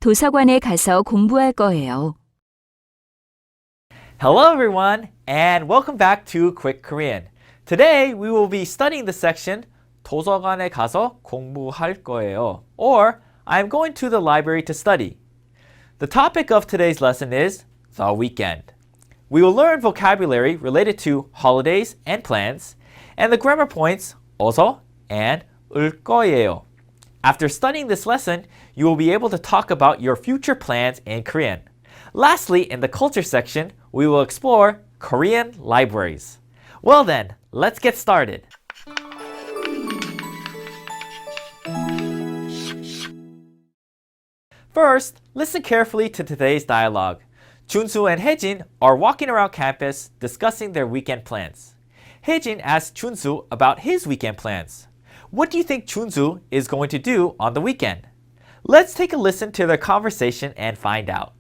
도서관에 가서 공부할 거예요. Hello everyone and welcome back to Quick Korean. Today we will be studying the section 도서관에 가서 공부할 거예요, or I'm going to the library to study. The topic of today's lesson is the weekend. We will learn vocabulary related to holidays and plans, and the grammar points 어서 and 을 거예요. After studying this lesson, you will be able to talk about your future plans in Korean. Lastly, in the culture section, we will explore Korean libraries. Well then, let's get started. First, listen carefully to today's dialogue. Junsu and Haejin are walking around campus discussing their weekend plans. Haejin asks Junsu about his weekend plans. What do you think Junsu is going to do on the weekend? Let's take a listen to their conversation and find out.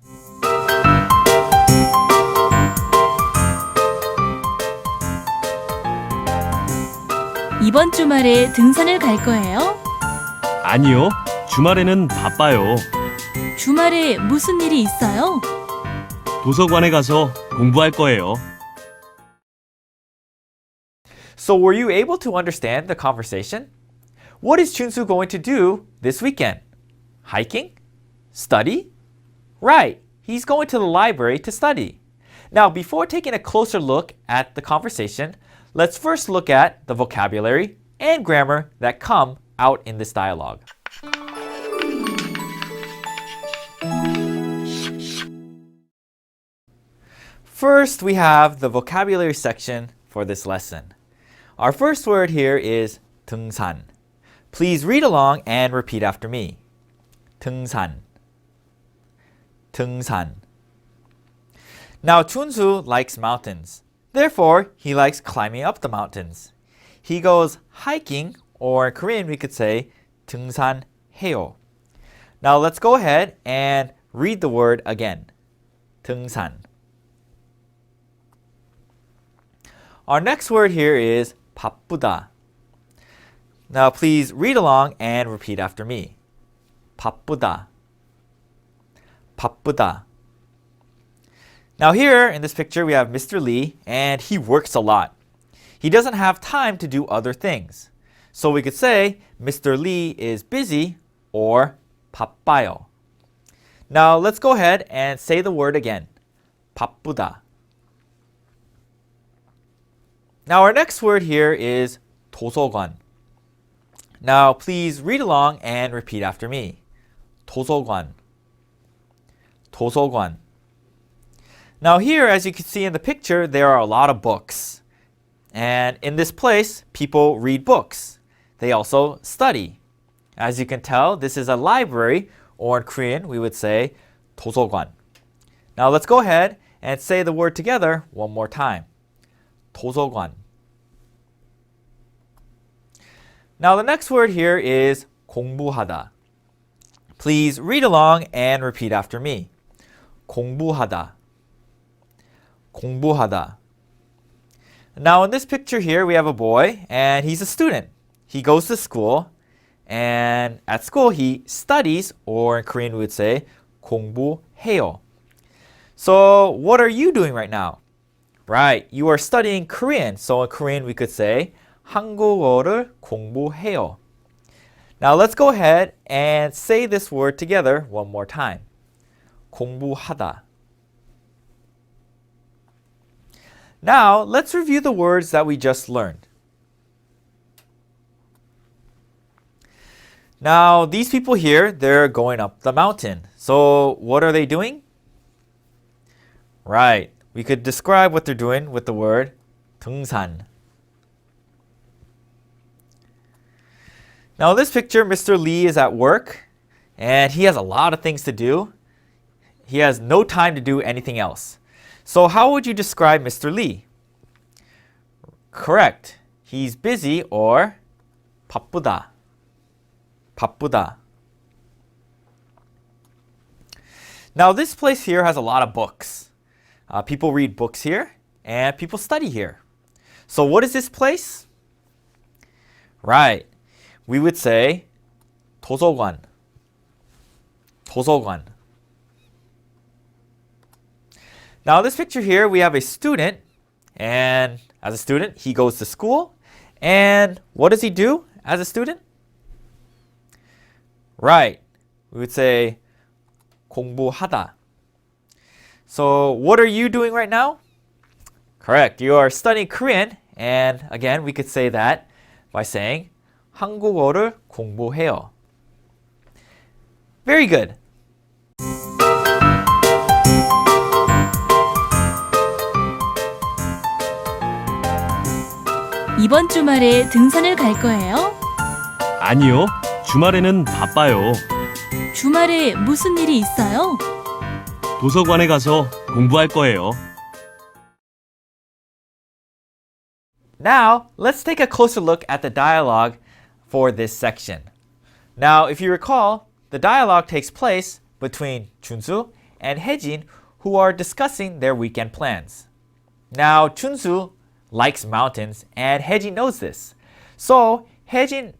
이번 주말에 등산을 갈 거예요? 아니요, 주말에는 바빠요. 주말에 무슨 일이 있어요? 도서관에 가서 공부할 거예요. So were you able to understand the conversation? What is Junsu going to do this weekend? Hiking? Study? Right, he's going to the library to study. Now, before taking a closer look at the conversation, let's first look at the vocabulary and grammar that come out in this dialogue. First, we have the vocabulary section for this lesson. Our first word here is 등산. Please read along and repeat after me. 등산. 등산. Now, Junsu likes mountains. Therefore, he likes climbing up the mountains. He goes hiking, or in Korean we could say 등산해요. Now, let's go ahead and read the word again. 등산. Our next word here is 바쁘다. Now please read along and repeat after me. 바쁘다. 바쁘다. Now here in this picture we have Mr. Lee, and he works a lot. He doesn't have time to do other things. So we could say Mr. Lee is busy or 바빠요. Now let's go ahead and say the word again. 바쁘다. Now our next word here is 도서관. Now please read along and repeat after me. 도서관. 도서관. Now here, as you can see in the picture, there are a lot of books. And in this place, people read books. They also study. As you can tell, this is a library, or in Korean, we would say 도서관. Now let's go ahead and say the word together one more time. 도서관. Now the next word here is 공부하다. Please read along and repeat after me. 공부하다. 공부하다. Now in this picture here we have a boy, and he's a student. He goes to school, and at school he studies, or in Korean we would say 공부해요. So what are you doing right now? Right, you are studying Korean. So in Korean we could say 한국어를 공부해요. Now let's go ahead and say this word together one more time. 공부하다. Now let's review the words that we just learned. Now these people here, they're going up the mountain. So what are they doing? Right. We could describe what they're doing with the word 등산. Now in this picture, Mr. Lee is at work, and he has a lot of things to do. He has no time to do anything else. So how would you describe Mr. Lee? Correct. He's busy, or 바쁘다. 바쁘다. Now this place here has a lot of books. People read books here, and people study here. So what is this place? Right. We would say 도서관. 도서관. Now this picture here, we have a student, and as a student, he goes to school. And what does he do as a student? Right, we would say 공부하다. So what are you doing right now? Correct, you are studying Korean, and again, we could say that by saying 한국어를 공부해요. Very good. 이번 주말에 등산을 갈 거예요? 아니요, 주말에는 바빠요. 주말에 무슨 일이 있어요? 도서관에 가서 공부할 거예요. Now, let's take a closer look at the dialogue for this section. Now, if you recall, the dialogue takes place between Junsu and Haejin, who are discussing their weekend plans. Now, Junsu likes mountains, and Haejin knows this. So, Haejin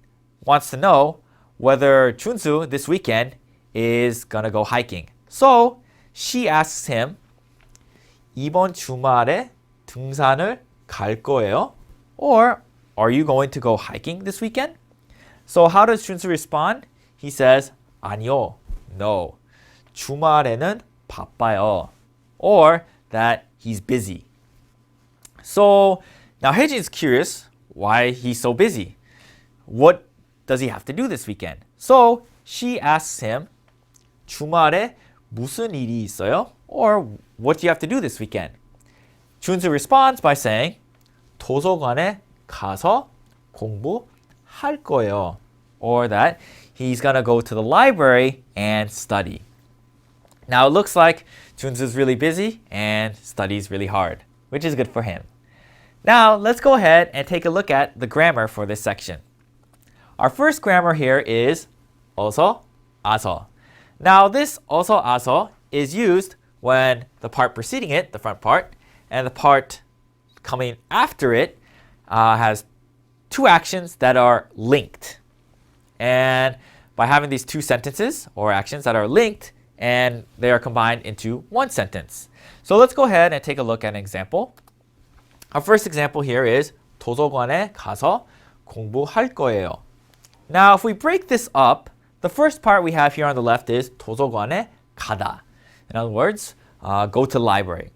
wants to know whether Junsu this weekend is gonna go hiking. So, she asks him, 이번 주말에 등산을 갈 거예요? Or, are you going to go hiking this weekend? So, how does Junsu respond? He says, 아니요, no. 주말에는 바빠요. Or, that he's busy. So, now Haejin's curious why he's so busy. What does he have to do this weekend? So, she asks him, 주말에 무슨 일이 있어요? Or, what do you have to do this weekend? Junsu responds by saying, 도서관에 가서 공부할 거예요. Or that he's gonna go to the library and study. Now, it looks like Junsu's really busy and studies really hard, which is good for him. Now, let's go ahead and take a look at the grammar for this section. Our first grammar here is 어서, 아서. Now, this 어서, 아서 is used when the part preceding it, the front part, and the part coming after it has two actions that are linked. And by having these two sentences or actions that are linked, and they are combined into one sentence. So let's go ahead and take a look at an example. Our first example here is 도서관에 가서 공부할 거예요. Now, if we break this up, the first part we have here on the left is 도서관에 가다. In other words, go to the library.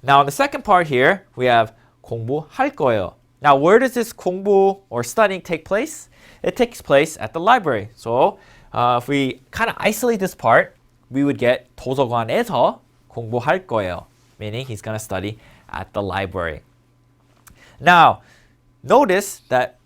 Now, in the second part here, we have 공부할 거예요. Now, where does this 공부 or studying take place? It takes place at the library. So, if we kind of isolate this part, we would get 도서관에서 공부할 거예요, meaning he's going to study at the library. Now, notice that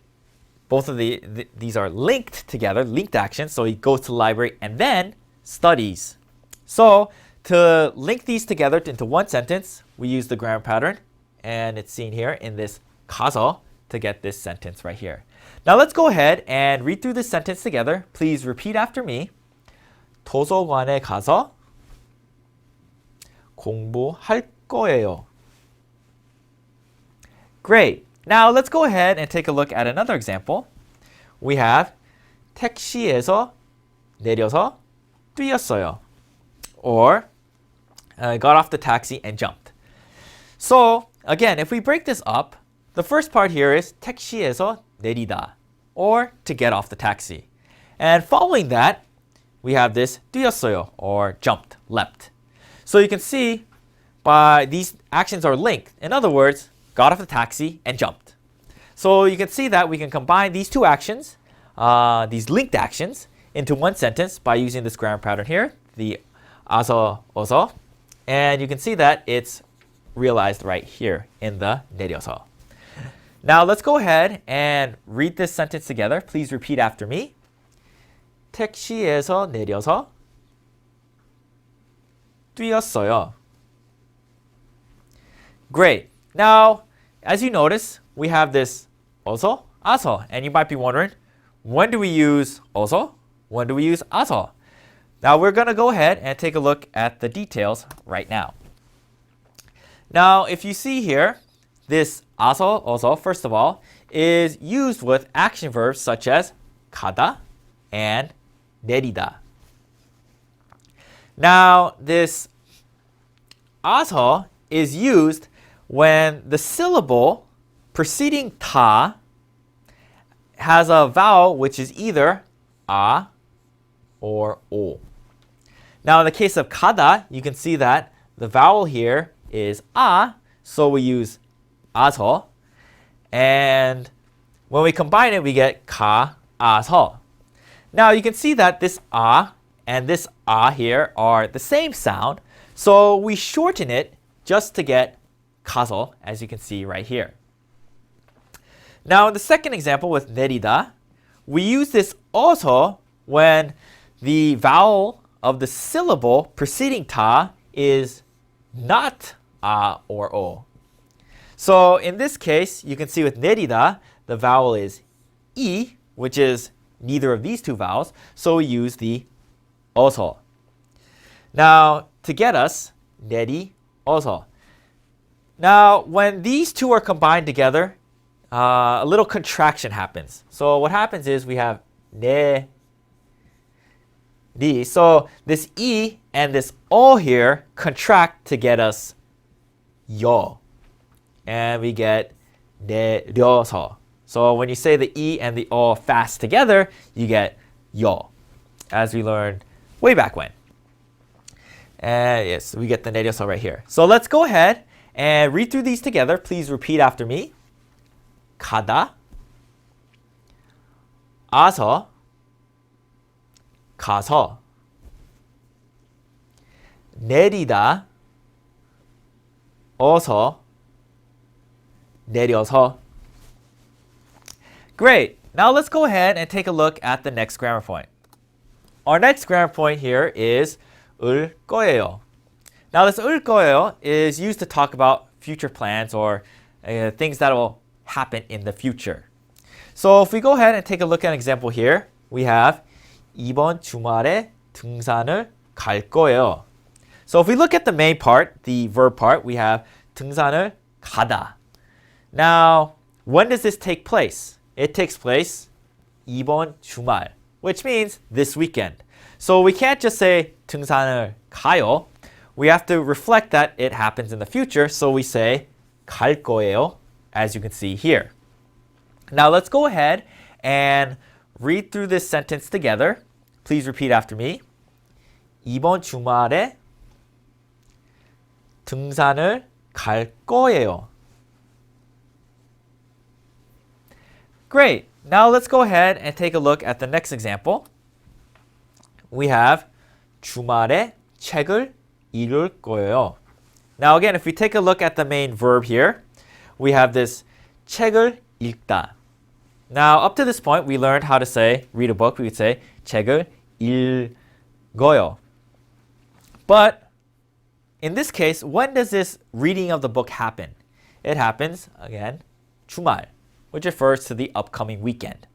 both of these are linked together, linked actions. So he goes to the library and then studies. So to link these together into one sentence, we use the grammar pattern, and it's seen here in this 가서 to get this sentence right here. Now let's go ahead and read through this sentence together. Please repeat after me. 도서관에 가서 공부할 거예요. Great. Now let's go ahead and take a look at another example. We have 택시에서 내려서 뛰었어요. Or got off the taxi and jumped. So again, if we break this up, the first part here is 택시에서 내리다, or to get off the taxi. And following that, we have this 뛰었어요, or jumped, leapt. So you can see by these actions are linked. In other words, got off the taxi and jumped. So you can see that we can combine these two actions, these linked actions, into one sentence by using this grammar pattern here, the 아서, 어서. And you can see that it's realized right here in the 내려서. Now let's go ahead and read this sentence together. Please repeat after me. 택시에서 내려서 뛰었어요. Great. Now, as you notice, we have this 어서, 아서. And you might be wondering, when do we use 어서? When do we use 아서? Now we're going to go ahead and take a look at the details right now. Now, if you see here, this 아서, 어서, first of all, is used with action verbs such as 가다 and 내리다. Now, this 아서 is used when the syllable preceding 다 has a vowel which is either 아 or 오. Now, in the case of 가다, you can see that the vowel here is 아, so we use 아서. And when we combine it, we get 가, 아서. Now, you can see that this 아 and this 아 here are the same sound, so we shorten it just to get 가서, as you can see right here. Now, in the second example with 내리다, we use this 어서 when the vowel of the syllable preceding 다 is not 아 or 오. So in this case, you can see with 내리다, the vowel is 이, which is neither of these two vowels, so we use the 어서. Now, to get us, 내리, 어서. Now, when these two are combined together, a little contraction happens. So what happens is we have 내, 리. So this E and this O here contract to get us 여. And we get 내려서. So when you say the E and the O fast together, you get 여, as we learned way back when. And yes, we get the 내려서 right here. So let's go ahead and read through these together. Please repeat after me. 가다, 아서, 가서, 내리다, 어서, 내려서. Great. Now let's go ahead and take a look at the next grammar point. Our next grammar point here is 을 거예요. Now this 을 거예요 is used to talk about future plans or things that will happen in the future. So if we go ahead and take a look at an example here, we have 이번 주말에 등산을 갈 거예요. So if we look at the main part, the verb part, we have 등산을 가다. Now, when does this take place? It takes place 이번 주말, which means this weekend. So we can't just say 등산을 가요. We have to reflect that it happens in the future, so we say 갈 거예요, as you can see here. Now let's go ahead and read through this sentence together. Please repeat after me. 이번 주말에 등산을 갈 거예요. Great. Now let's go ahead and take a look at the next example. We have 주말에 책을 읽을 거예요. Now again, if we take a look at the main verb here, we have this 책을 읽다. Now up to this point, we learned how to say, read a book. We would say 책을 읽어요. But in this case, when does this reading of the book happen? It happens, again, 주말, which refers to the upcoming weekend.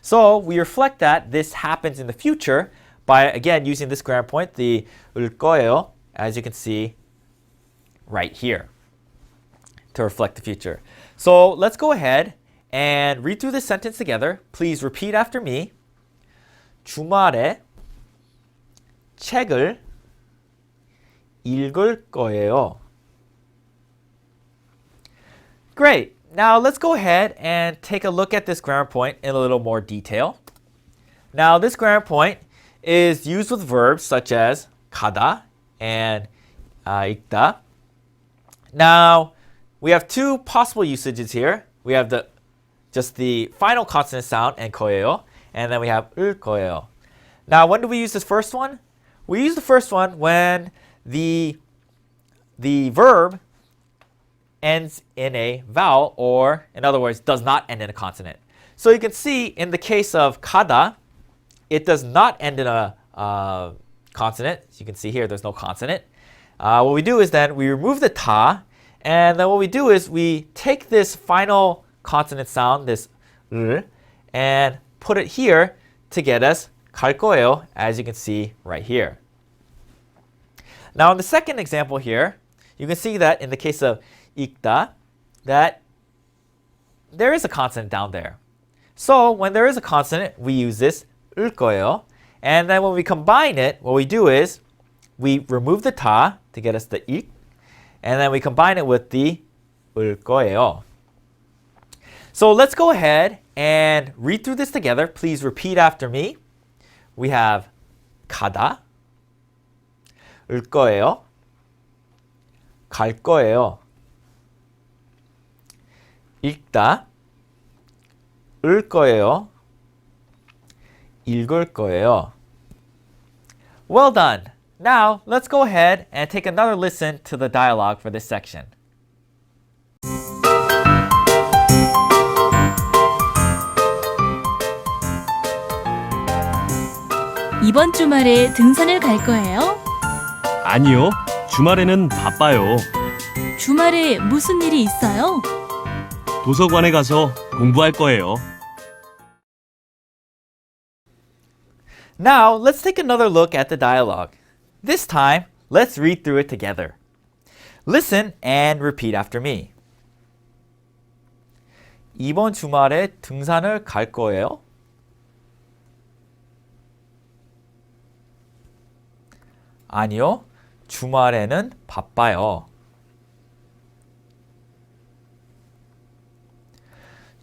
So we reflect that this happens in the future by, again, using this grammar point, the 을 거예요, as you can see right here, to reflect the future. So let's go ahead and read through this sentence together. Please repeat after me. 주말에 책을 읽을 거예요. Great. Now let's go ahead and take a look at this grammar point in a little more detail. Now this grammar point is used with verbs such as 가다 and 읽다. Now we have two possible usages here. We have just the final consonant sound and 거예요, and then we have 을 거예요. Now when do we use this first one? We use the first one when the verb ends in a vowel, or in other words, does not end in a consonant. So you can see in the case of 가다, it does not end in a consonant. As you can see here, there's no consonant. What we do is then we remove the 다, and then what we do is we take this final consonant sound, this 을, and put it here to get us 갈 거예요, as you can see right here. Now in the second example here, you can see that in the case of 읽다, that there is a consonant down there. So when there is a consonant, we use this 을 거예요. And then when we combine it, what we do is we remove the 다 to get us the ik, and then we combine it with the 을 거예요. So let's go ahead and read through this together. Please repeat after me. We have 가다, 을 거예요, 갈 거예요, 읽다, 을 거예요, 읽을 거예요. Well done. Now, let's go ahead and take another listen to the dialogue for this section. 이번 주말에 등산을 갈 거예요? 아니요, 주말에는 바빠요. 주말에 무슨 일이 있어요? 도서관에 가서 공부할 거예요. Now, let's take another look at the dialogue. This time, let's read through it together. Listen and repeat after me. 이번 주말에 등산을 갈 거예요? 아니요, 주말에는 바빠요.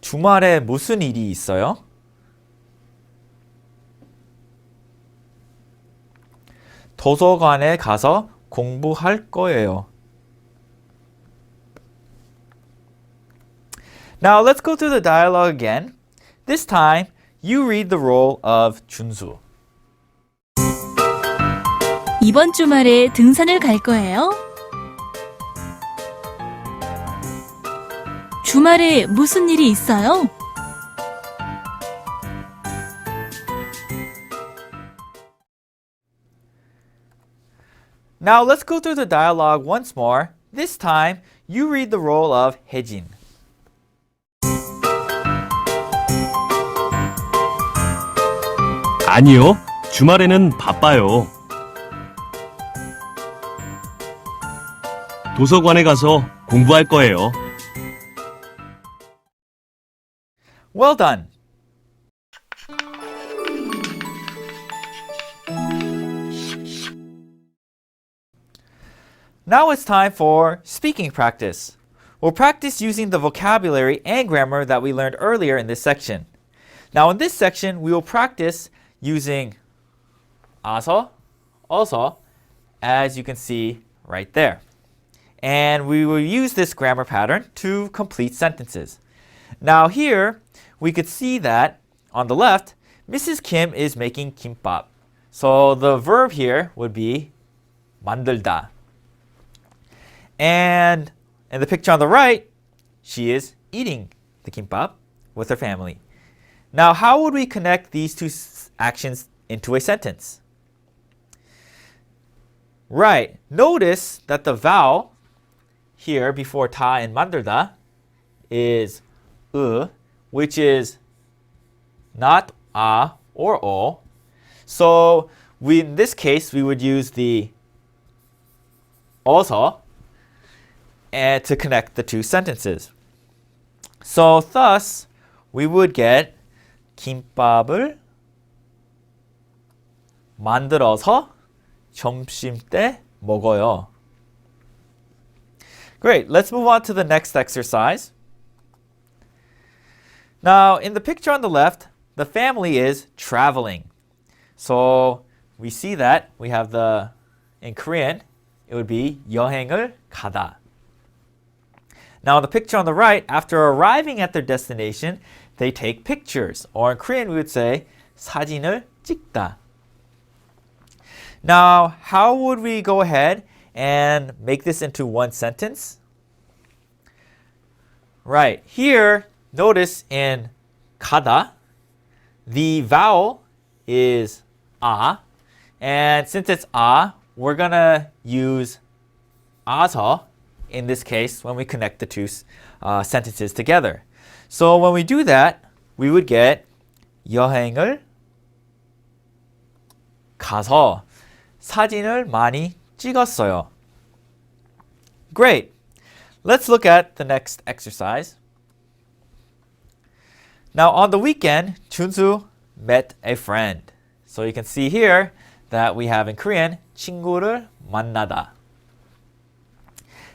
주말에 무슨 일이 있어요? 도서관에 가서 공부할 거예요. Now let's go through the dialogue again. This time, you read the role of 준수. 이번 주말에 등산을 갈 거예요? 주말에 무슨 일이 있어요? Now let's go through the dialogue once more. This time, you read the role of 혜진. 아니요, 주말에는 바빠요. 도서관에 가서 공부할 거예요. Well done. Now it's time for speaking practice. We'll practice using the vocabulary and grammar that we learned earlier in this section. Now in this section, we will practice using 아서, 어서, as you can see right there. And we will use this grammar pattern to complete sentences. Now here, we could see that on the left, Mrs. Kim is making kimbap. So the verb here would be 만들다. And in the picture on the right, she is eating the kimbap with her family. Now, how would we connect these two actions into a sentence? Right. Notice that the vowel here before 다 and 만들다 is which is not a or o. So in this case, we would use the 어서 and to connect the two sentences. So thus, we would get 김밥을 만들어서 점심때 먹어요. Great, let's move on to the next exercise. Now, in the picture on the left, the family is traveling. So we see that we have in Korean, it would be 여행을 가다. Now, in the picture on the right, after arriving at their destination, they take pictures. Or in Korean, we would say 사진을 찍다. Now, how would we go ahead and make this into one sentence? Right, here, notice in 가다, the vowel is 아. And since it's 아, we're going to use 아서 in this case when we connect the two sentences together. So when we do that, we would get 여행을 가서 사진을 많이 찍었어요. Great. Let's look at the next exercise. Now on the weekend, 준수 met a friend. So you can see here that we have in Korean 친구를 만나다.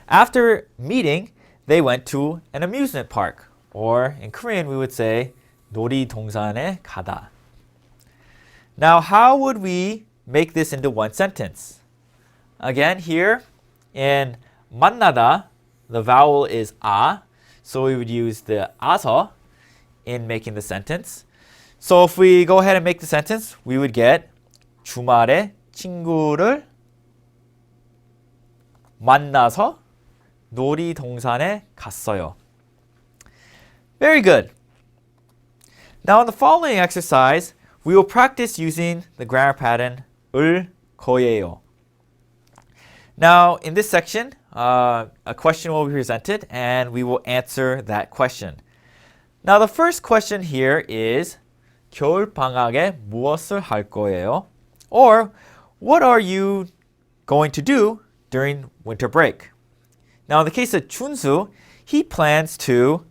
After meeting, they went to an amusement park. Or in Korean, we would say 놀이동산에 가다. Now, how would we make this into one sentence? Again, here in 만나다, the vowel is a, so we would use the 아서 in making the sentence. So if we go ahead and make the sentence, we would get 주말에 친구를 만나서 놀이동산에 갔어요. Very good. Now in the following exercise, we will practice using the grammar pattern 을 거예요. Now in this section, a question will be presented and we will answer that question. Now the first question here is 겨울방학에 무엇을 할 거예요? Or what are you going to do during winter break? Now in the case of 준수, he plans to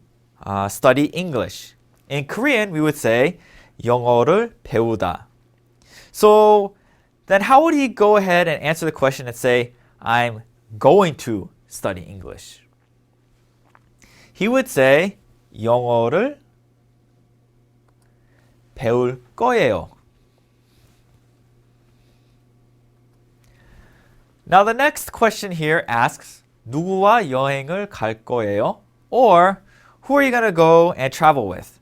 study English. In Korean, we would say 영어를 배우다. So then how would he go ahead and answer the question and say, I'm going to study English? He would say 영어를 배울 거예요. Now the next question here asks, 누구와 여행을 갈 거예요? Or who are you going to go and travel with?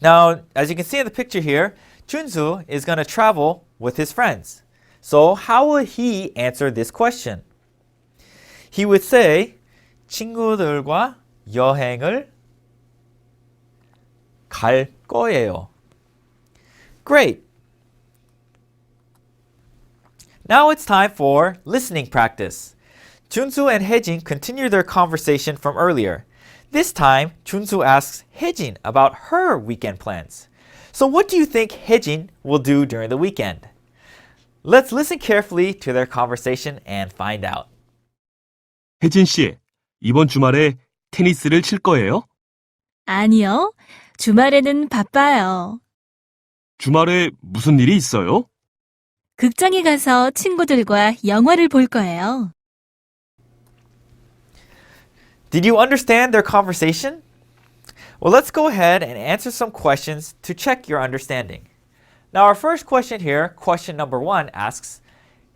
Now, as you can see in the picture here, 준수 is going to travel with his friends. So how would he answer this question? He would say, 친구들과 여행을 갈 거예요. Great. Now it's time for listening practice. 준수 and 혜진 continue their conversation from earlier. This time, 준수 asks 혜진 about her weekend plans. So what do you think 혜진 will do during the weekend? Let's listen carefully to their conversation and find out. 혜진 씨, 이번 주말에 테니스를 칠 거예요? 아니요. 주말에는 바빠요. 주말에 무슨 일이 있어요? 극장에 가서 친구들과 영화를 볼 거예요. Did you understand their conversation? Well, let's go ahead and answer some questions to check your understanding. Now, our first question here, question number 1, asks,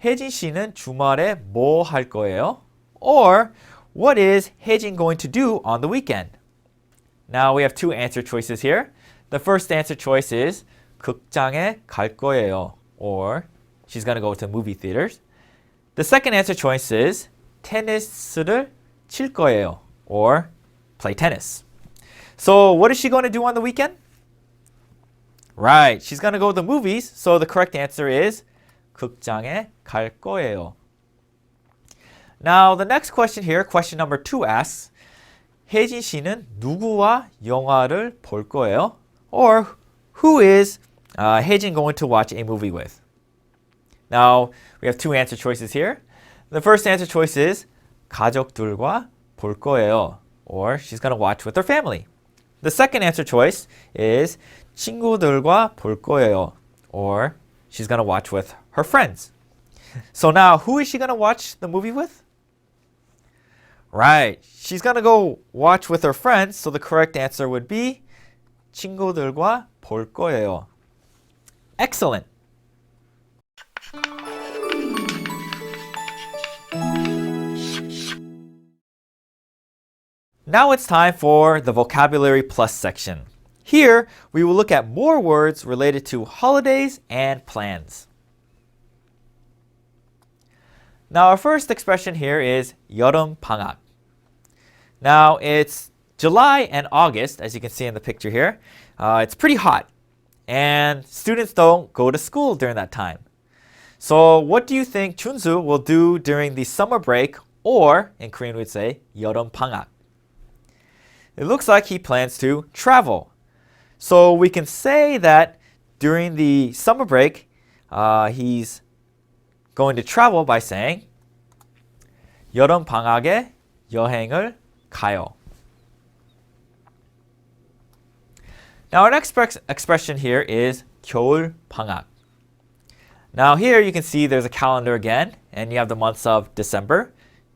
혜진 씨는 주말에 뭐 할 거예요? Or, what is 혜진 going to do on the weekend? Now, we have two answer choices here. The first answer choice is 극장에 갈 거예요. Or, she's going to go to movie theaters. The second answer choice is 테니스를 칠 거예요. Or play tennis. So what is she going to do on the weekend? Right, she's going to go to the movies. So the correct answer is 극장에 갈 거예요. Now the next question here, question number 2 asks, 혜진 씨는 누구와 영화를 볼 거예요? Or who is 혜진 going to watch a movie with? Now we have two answer choices here. The first answer choice is 가족들과 볼 거예요. Or she's going to watch with her family. The second answer choice is 친구들과 볼 거예요. Or she's going to watch with her friends. So now, who is she going to watch the movie with? Right, she's going to go watch with her friends. So the correct answer would be 친구들과 볼 거예요. Excellent. Now it's time for the vocabulary plus section. Here, we will look at more words related to holidays and plans. Now, our first expression here is 여름 방학. Now, it's July and August, as you can see in the picture here. It's pretty hot, and students don't go to school during that time. So, what do you think 준수 will do during the summer break, or in Korean we'd say 여름 방학? It looks like he plans to travel. So we can say that during the summer break, he's going to travel by saying 여름 방학에 여행을 가요. Now our next expression here is 겨울 방학. Now here you can see there's a calendar again, and you have the months of December,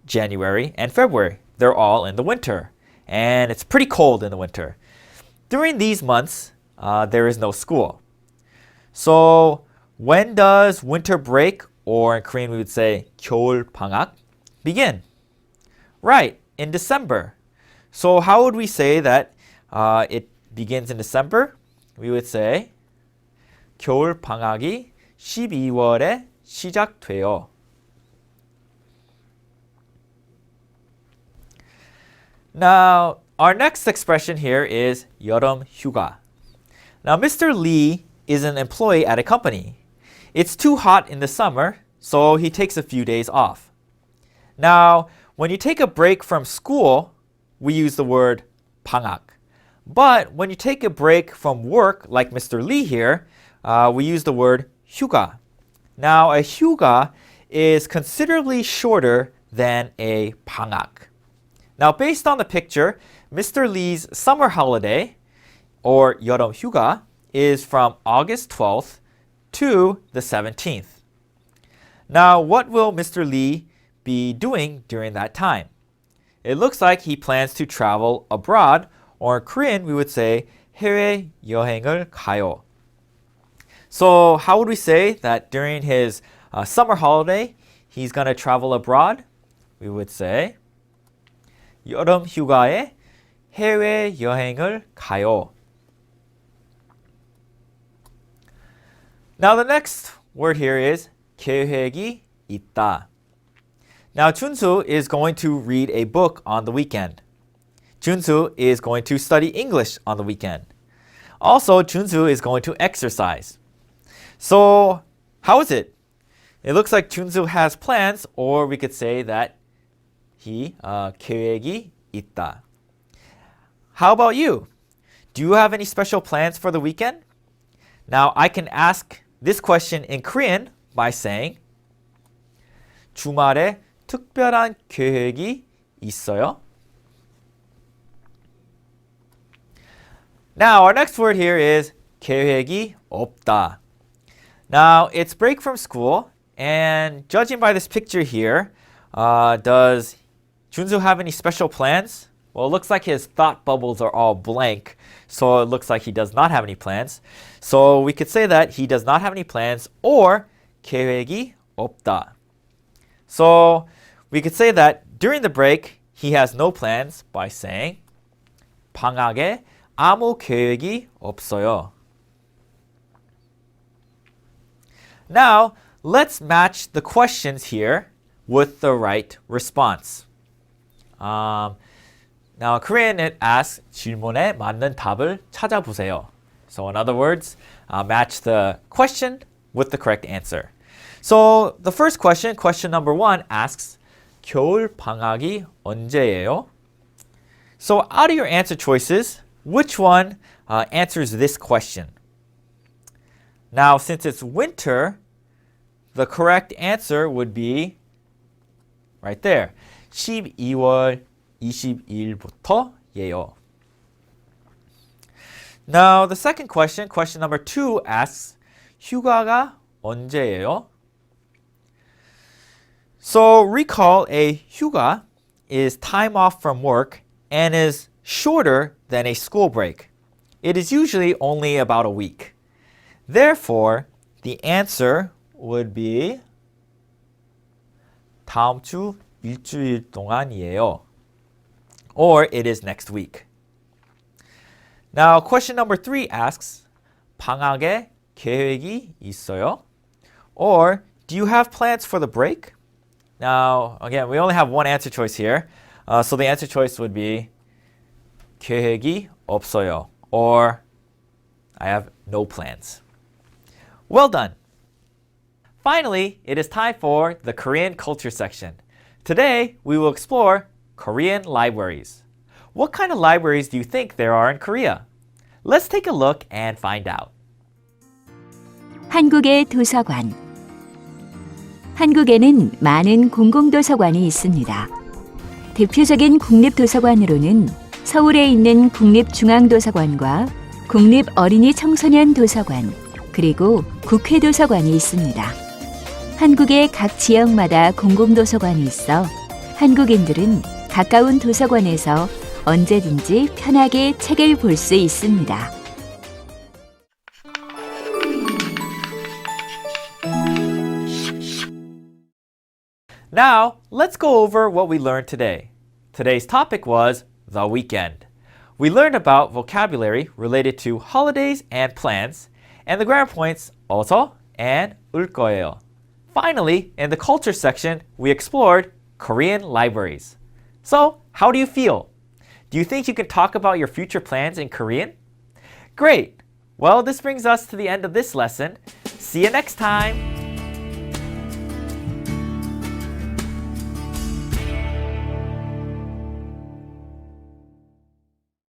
January, and February. They're all in the winter, and it's pretty cold in the winter. During these months, there is no school. So when does winter break, or in Korean we would say 겨울 방학, begin? Right, in December. So how would we say that it begins in December? We would say 겨울 방학이 12월에 시작돼요. Now, our next expression here is 여름 휴가. Now, Mr. Lee is an employee at a company. It's too hot in the summer, so he takes a few days off. Now, when you take a break from school, we use the word 방학. But when you take a break from work, like Mr. Lee here, we use the word 휴가. Now, a 휴가 is considerably shorter than a 방학. Now, based on the picture, Mr. Lee's summer holiday, or 여름 휴가, is from August 12th to the 17th. Now, what will Mr. Lee be doing during that time? It looks like he plans to travel abroad, or in Korean, we would say 해외 여행을 가요. So how would we say that during his summer holiday, he's going to travel abroad? We would say 여름 휴가에 해외 여행을 가요. Now the next word here is 계획이 있다. Now Junsu is going to read a book on the weekend. Junsu is going to study English on the weekend. Also, Junsu is going to exercise. So, how is it? It looks like Junsu has plans, or we could say that he 계획이 있다. How about you? Do you have any special plans for the weekend? Now, I can ask this question in Korean by saying 주말에 특별한 계획이 있어요? Now, our next word here is 계획이 없다. Now, it's break from school, and judging by this picture here, does Junsu have any special plans? Well, it looks like his thought bubbles are all blank, so it looks like he does not have any plans. So we could say that he does not have any plans, or 계획이 없다. So we could say that during the break, he has no plans by saying 방학에 아무 계획이 없어요. Now, let's match the questions here with the right response. Now, in Korean, it asks 질문에 맞는 답을 찾아보세요. So, in other words, match the question with the correct answer. So, the first question, question number 1, asks 겨울 방학이 언제예요? So, out of your answer choices, which one answers this question? Now, since it's winter, the correct answer would be right there. 12월 22일부터예요. Now, the second question, question number 2, asks 휴가가 언제예요? So, recall a 휴가 is time off from work and is shorter than a school break. It is usually only about a week. Therefore, the answer would be 다음 주 일주일 동안이에요. Or it is next week. Now, question number 3 asks 방학에 계획이 있어요? Or do you have plans for the break? Now, again, we only have one answer choice here. So the answer choice would be 계획이 없어요. Or I have no plans. Well done. Finally, it is time for the Korean culture section. Today, we will explore Korean libraries. What kind of libraries do you think there are in Korea? Let's take a look and find out. 한국의 도서관. 한국에는 많은 공공도서관이 있습니다. 대표적인 국립도서관으로는 서울에 있는 국립중앙도서관과 국립어린이 청소년 도서관, 그리고 국회도서관이 있습니다. 한국의 각 지역마다 공공도서관이 있어 한국인들은 가까운 도서관에서 언제든지 편하게 책을 볼 수 있습니다. Now, let's go over what we learned today. Today's topic was the weekend. We learned about vocabulary related to holidays and plans, and the grammar points 어서 and 울 거예요. Finally, in the culture section, we explored Korean libraries. So, how do you feel? Do you think you can talk about your future plans in Korean? Great! Well, this brings us to the end of this lesson. See you next time!